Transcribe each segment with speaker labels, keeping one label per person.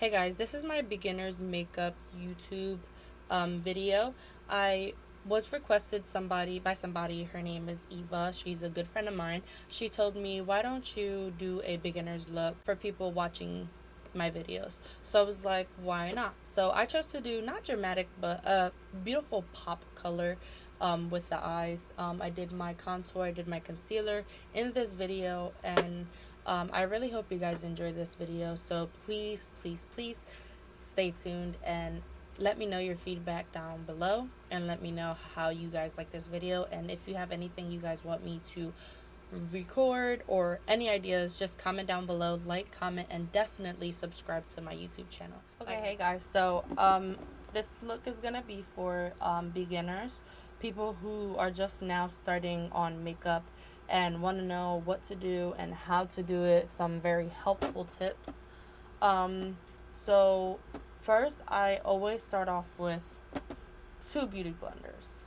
Speaker 1: Hey guys, this is my beginner's makeup YouTube video. I was requested by somebody. Her name is Eva. She's a good friend of mine. She told me, why don't you do a beginner's look for people watching my videos? So I was like, why not? So I chose to do not dramatic but a beautiful pop color with the eyes. I did my contour, I did my concealer in this video, and I really hope you guys enjoy this video. So please, please, please stay tuned and let me know your feedback down below, and let me know how you guys like this video, and if you have anything you guys want me to record or any ideas, just comment down below, like, comment, and definitely subscribe to my YouTube channel. Okay, hey guys, so this look is gonna be for beginners, people who are just now starting on makeup and want to know what to do and how to do it, some very helpful tips. So first, I always start off with two beauty blenders.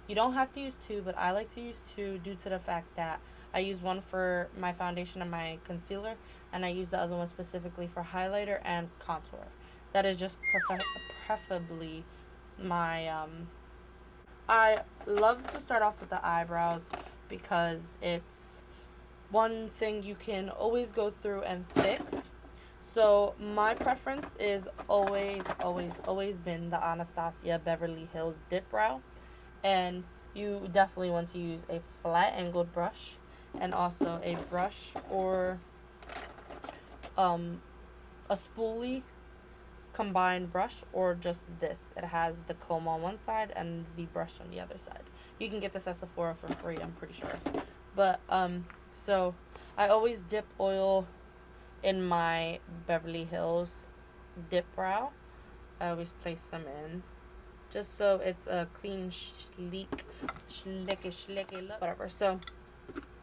Speaker 1: You don't have to use two, but I like to use two due to the fact that I use one for my foundation and my concealer, and I use the other one specifically for highlighter and contour. That is just preferably my I love to start off with the eyebrows because it's one thing you can always go through and fix. So my preference is always been the Anastasia Beverly Hills Dip Brow, and you definitely want to use a flat angled brush and also a brush or a spoolie combined brush, or just this. It has the comb on one side and the brush on the other side. You can get this at Sephora for free, I'm pretty sure. But so I always dip oil in my Beverly Hills Dip Brow. I always place some in just so it's a clean, sleek, slicky look, whatever. So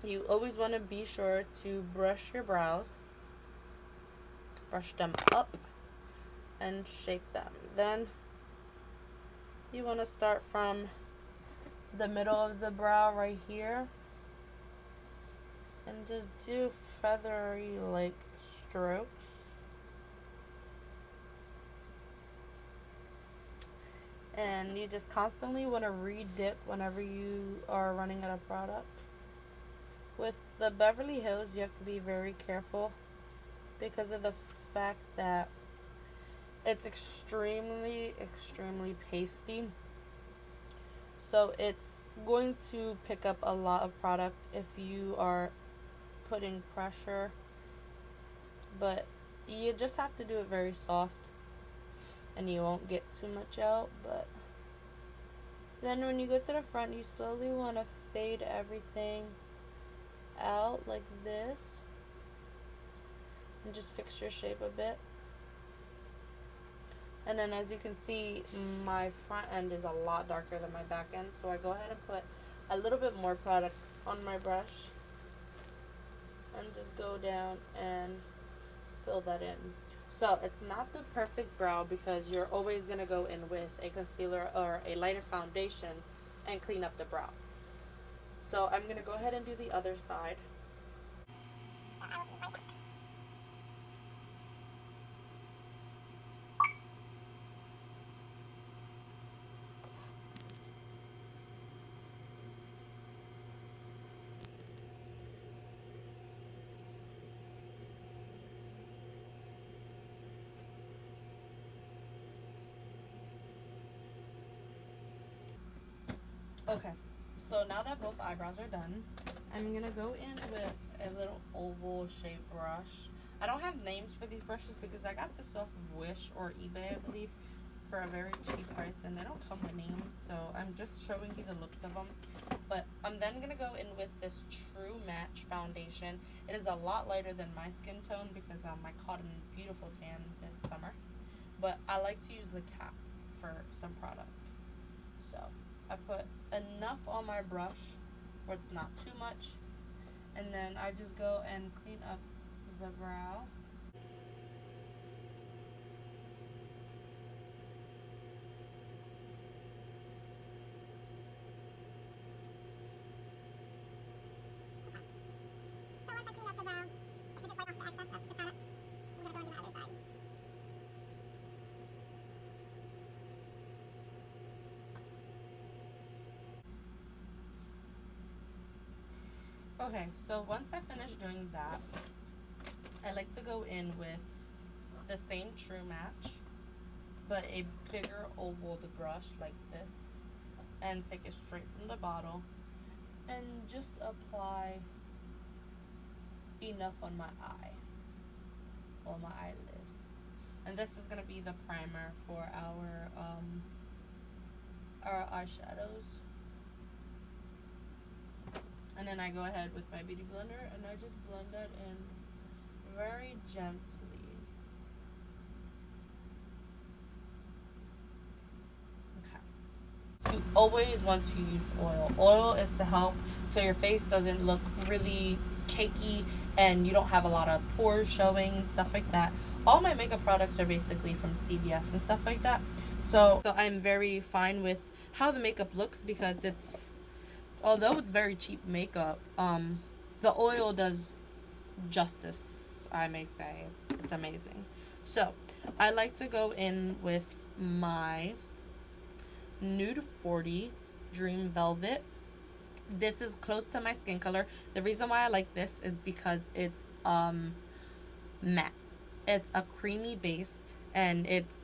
Speaker 1: you always want to be sure to brush your brows, brush them up and shape them. Then you want to start from the middle of the brow right here and just do feathery like strokes. And you just constantly want to re-dip whenever you are running out of product. With the Beverly Hills, you have to be very careful because of the fact that it's extremely pasty. So it's going to pick up a lot of product if you are putting pressure, but you just have to do it very soft and you won't get too much out. But then when you go to the front, you slowly want to fade everything out like this and just fix your shape a bit. And then as you can see, my front end is a lot darker than my back end, so I go ahead and put a little bit more product on my brush and just go down and fill that in. So it's not the perfect brow because you're always going to go in with a concealer or a lighter foundation and clean up the brow. So I'm going to go ahead and do the other side. Okay, so now that both eyebrows are done, I'm going to go in with a little oval shaped brush. I don't have names for these brushes because I got this off of Wish or eBay, I believe, for a very cheap price, and they don't come with names, so I'm just showing you the looks of them. But I'm then going to go in with this True Match foundation. It is a lot lighter than my skin tone because I caught a beautiful tan this summer, but I like to use the cap for some product. So I put enough on my brush where it's not too much, and then I just go and clean up the brow. Okay, so once I finish doing that, I like to go in with the same True Match, but a bigger oval brush like this, and take it straight from the bottle and just apply enough on my eye or my eyelid. And this is gonna be the primer for our eyeshadows. And then I go ahead with my beauty blender and I just blend that in very gently. You always want to use oil. Oil is to help so your face doesn't look really cakey and you don't have a lot of pores showing and stuff like that. All my makeup products are basically from CVS and stuff like that. So I'm very fine with how the makeup looks because although it's very cheap makeup, the oil does justice, I may say. It's amazing. So I like to go in with my Nude 40 Dream Velvet. This is close to my skin color. The reason why I like this is because it's matte. It's a creamy based and it's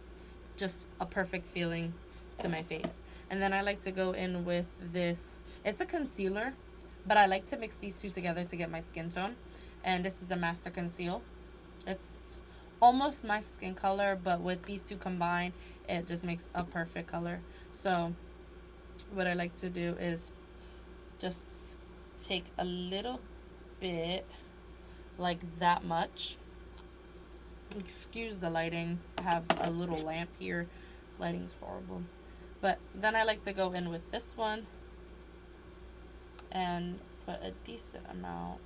Speaker 1: just a perfect feeling to my face. And then I like to go in with this. It's a concealer, but I like to mix these two together to get my skin tone. And this is the Master Conceal. It's almost my skin color, but with these two combined, it just makes a perfect color. So what I like to do is just take a little bit, like that much. Excuse the lighting. I have a little lamp here. Lighting's horrible. But then I like to go in with this one and put a decent amount.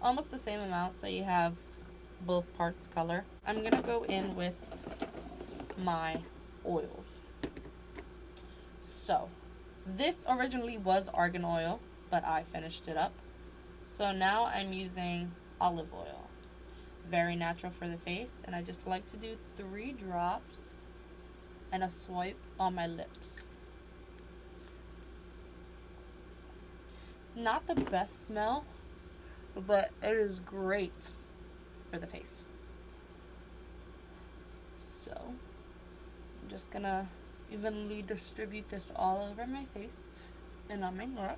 Speaker 1: Almost the same amount so you have both parts color. I'm going to go in with my oils. So, this originally was argan oil, but I finished it up. So now I'm using olive oil. Very natural for the face, and I just like to do 3 drops and a swipe on my lips. Not the best smell, but it is great for the face. So, I'm just gonna evenly distribute this all over my face and on my neck.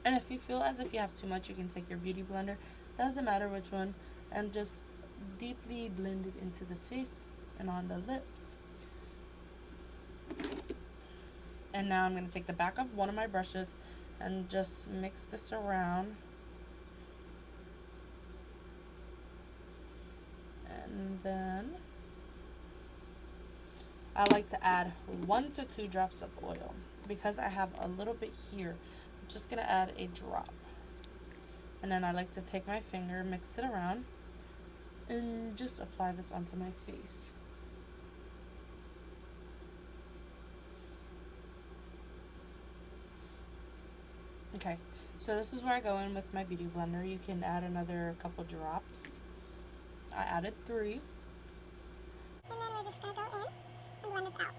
Speaker 1: And if you feel as if you have too much, you can take your beauty blender, doesn't matter which one, and just deeply blend it into the face and on the lips. And now I'm going to take the back of one of my brushes and just mix this around. And then I like to add 1 to 2 drops of oil. Because I have a little bit here, I'm just going to add a drop. And then I like to take my finger, mix it around, and just apply this onto my face. Okay, so this is where I go in with my beauty blender. You can add another couple drops. I added 3.
Speaker 2: And then we're just going to go in and blend this out.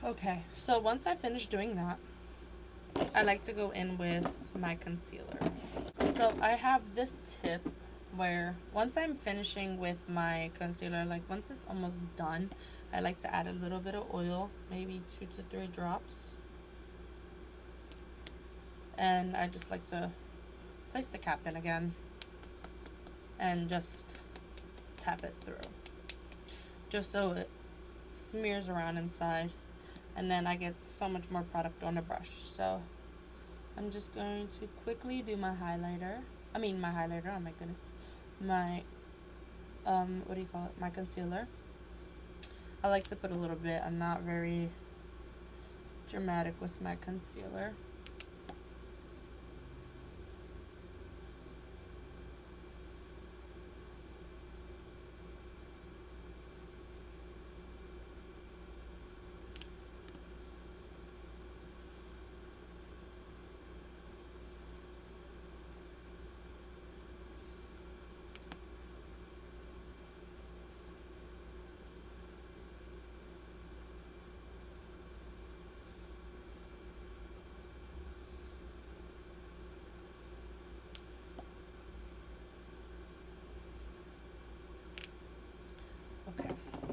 Speaker 1: Okay, so once I finish doing that, I like to go in with my concealer. So I have this tip where once I'm finishing with my concealer, like once it's almost done, I like to add a little bit of oil, maybe 2 to 3 drops. And I just like to place the cap in again and just tap it through, just so it smears around inside. And then I get so much more product on the brush. So I'm just going to quickly do my highlighter. Oh my goodness. My, what do you call it? My concealer. I like to put a little bit. I'm not very dramatic with my concealer.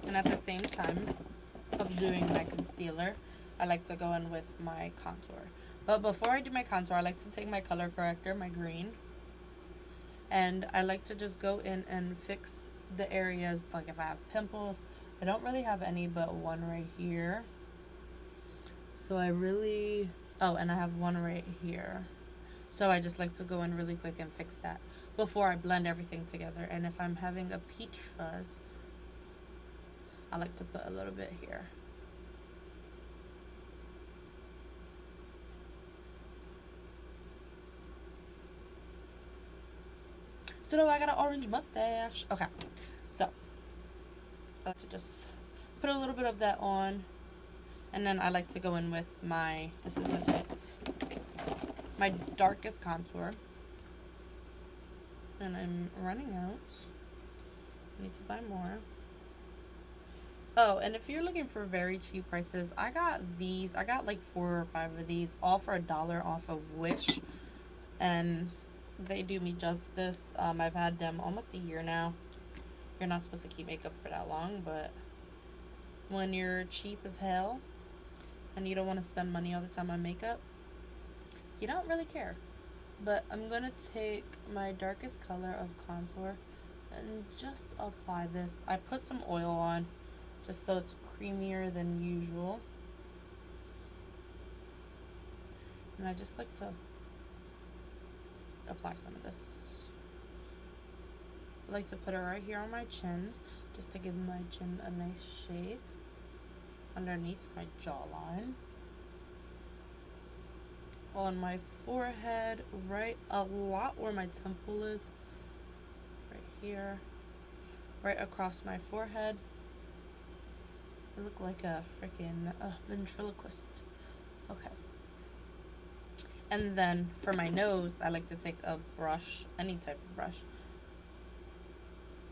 Speaker 1: And at the same time of doing my concealer, I like to go in with my contour. But before I do my contour, I like to take my color corrector, my green, and I like to just go in and fix the areas, like if I have pimples. I don't really have any but one right here. So I really, oh, and I have one right here. So I just like to go in really quick and fix that before I blend everything together. And if I'm having a peach fuzz, I like to put a little bit here. So I got an orange mustache. Okay, so I like to just put a little bit of that on, and then I like to go in with my, this isn't it, my darkest contour. And I'm running out. I need to buy more. Oh, and if you're looking for very cheap prices, I got these. I got like 4 or 5 of these, all for $1 off of Wish, and they do me justice. I've had them almost a year now. You're not supposed to keep makeup for that long, but when you're cheap as hell and you don't want to spend money all the time on makeup, you don't really care. But I'm gonna take my darkest color of contour and just apply this. I put some oil on just so it's creamier than usual. And I just like to apply some of this. I like to put it right here on my chin, just to give my chin a nice shape underneath my jawline. On my forehead, right a lot where my temple is, right here, right across my forehead. I look like a freaking ventriloquist. Okay. And then for my nose, I like to take a brush, any type of brush,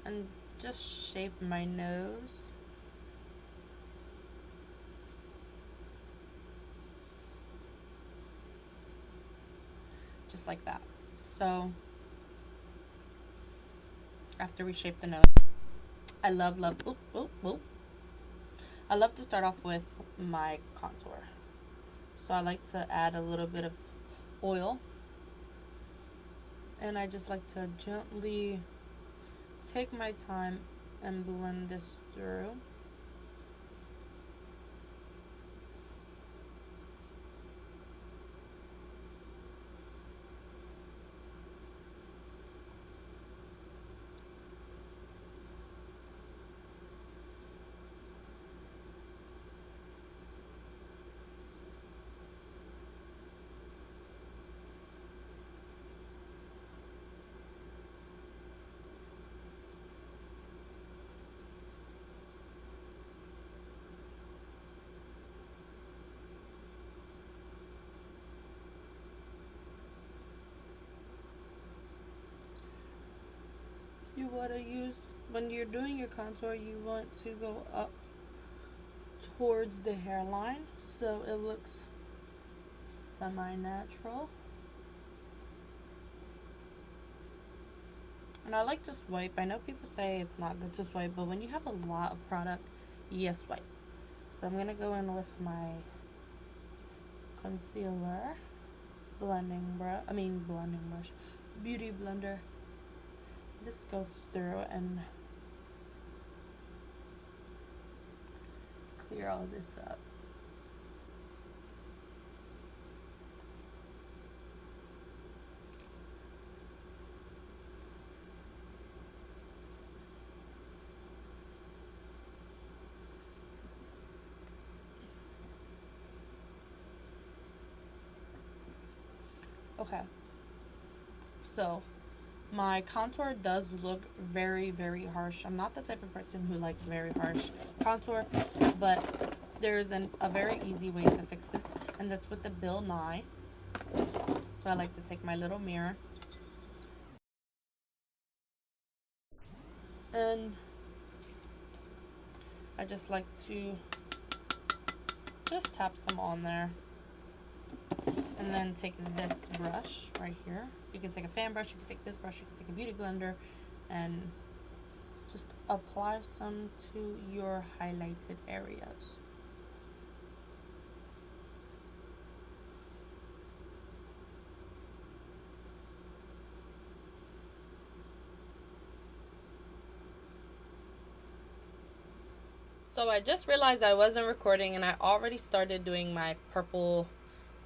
Speaker 1: and just shape my nose. Just like that. So after we shape the nose, I love I love to start off with my contour. So I like to add a little bit of oil, and I just like to gently take my time and blend this through. You want to use, when you're doing your contour, you want to go up towards the hairline so it looks semi-natural. And I like to swipe. I know people say it's not good to swipe, but when you have a lot of product, yes, swipe. So I'm going to go in with my concealer blending brush, beauty blender. Just go through and clear all this up. Okay, so my contour does look very, very harsh. I'm not the type of person who likes very harsh contour, but there's a very easy way to fix this, and that's with the Bill Nye. So I like to take my little mirror and I just like to just tap some on there. And then take this brush right here. You can take a fan brush, you can take this brush, you can take a beauty blender, and just apply some to your highlighted areas. So I just realized I wasn't recording and I already started doing my purple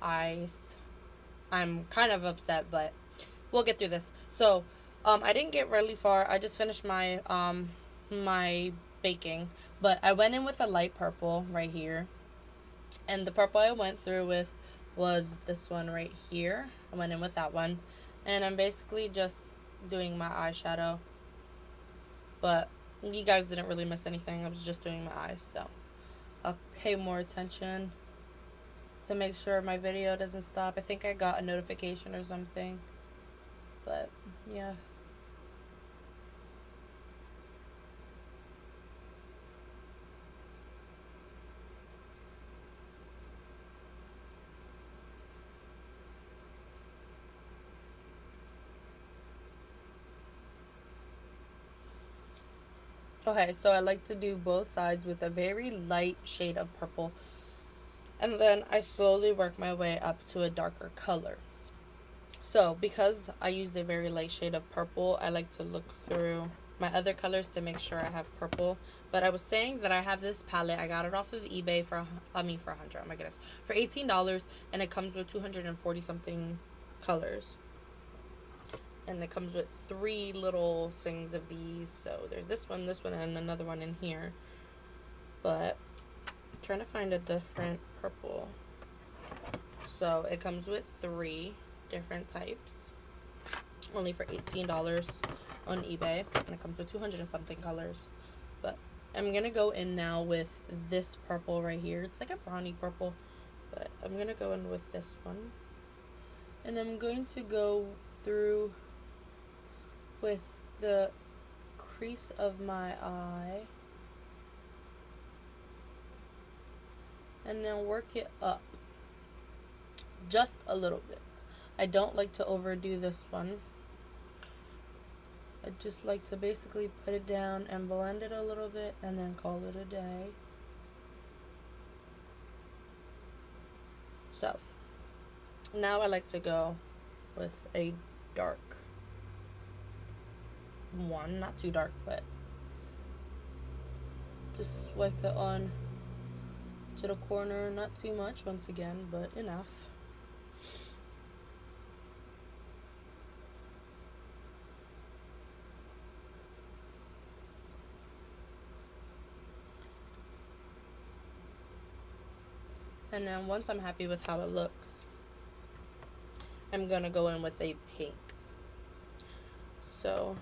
Speaker 1: eyes. I'm kind of upset, but we'll get through this. So, I didn't get really far. I just finished my my baking, but I went in with a light purple right here. And the purple I went through with was this one right here. I went in with that one. And I'm basically just doing my eyeshadow. But you guys didn't really miss anything. I was just doing my eyes, so I'll pay more attention to make sure my video doesn't stop. I think I got a notification or something. But yeah. Okay, so I like to do both sides with a very light shade of purple. And then I slowly work my way up to a darker color. So, because I use a very light shade of purple, I like to look through my other colors to make sure I have purple. But I was saying that I have this palette. I got it off of eBay for 100, oh my goodness, for $18, and it comes with 240 something colors. And it comes with 3 little things of these. So there's this one, and another one in here. But I'm trying to find a different purple. So it comes with 3 different types, only for $18 on eBay, and it comes with 200 and something colors. But I'm gonna go in now with this purple right here. It's like a brownie purple, but I'm gonna go in with this one, and I'm going to go through with the crease of my eye and then work it up just a little bit. I don't like to overdo this one. I just like to basically put it down and blend it a little bit and then call it a day. So now I like to go with a dark one, not too dark, but just swipe it on to the corner, not too much once again, but enough. And then once I'm happy with how it looks, I'm gonna go in with a pink. So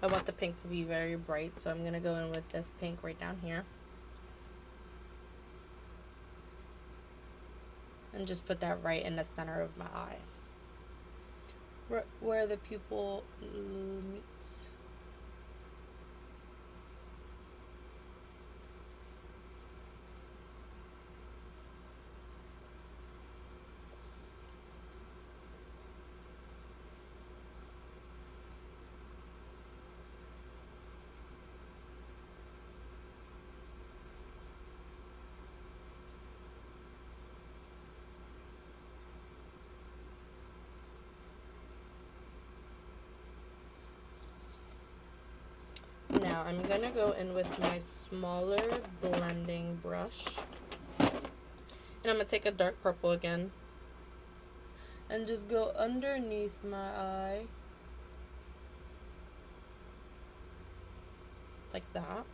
Speaker 1: I want the pink to be very bright, so I'm gonna go in with this pink right down here. And just put that right in the center of my eye, where the pupil meets. Now I'm gonna go in with my smaller blending brush, and I'm gonna take a dark purple again and just go underneath my eye like that.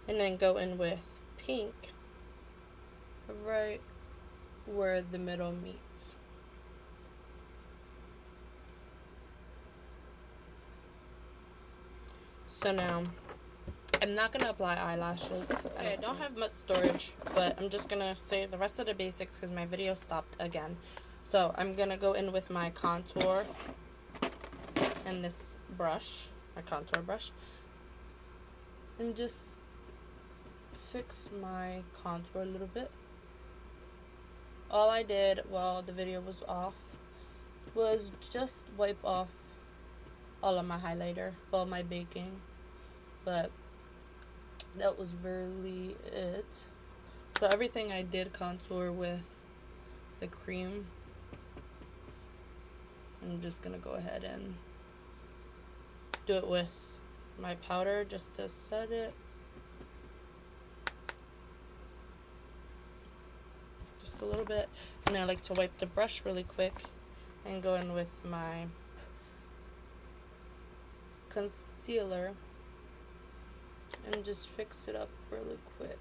Speaker 1: And then go in with pink right where the middle meets. So now I'm not gonna apply eyelashes. I don't have much storage, but I'm just gonna say the rest of the basics because my video stopped again. So I'm gonna go in with my contour and this brush, my contour brush, and just fix my contour a little bit. all I did while the video was off was just wipe off all of my highlighter, well, my baking, but that was really it. So everything I did contour with the cream. I'm just gonna go ahead and do it with my powder just to set it. Just a little bit. And I like to wipe the brush really quick and go in with my concealer and just fix it up really quick.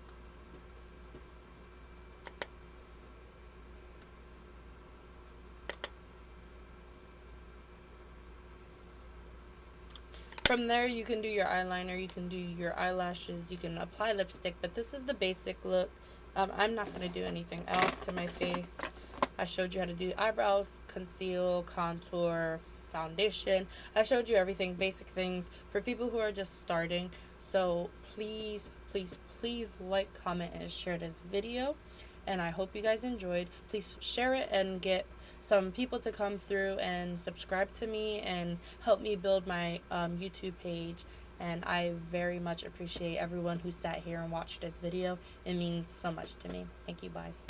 Speaker 1: From there, you can do your eyeliner, you can do your eyelashes, you can apply lipstick, but this is the basic look. I'm not going to do anything else to my face. I showed you how to do eyebrows, conceal, contour, foundation. I showed you everything, basic things for people who are just starting. So please, please, please like, comment, and share this video. And I hope you guys enjoyed. Please share it and get some people to come through and subscribe to me and help me build my YouTube page. And I very much appreciate everyone who sat here and watched this video. It means so much to me. Thank you, guys.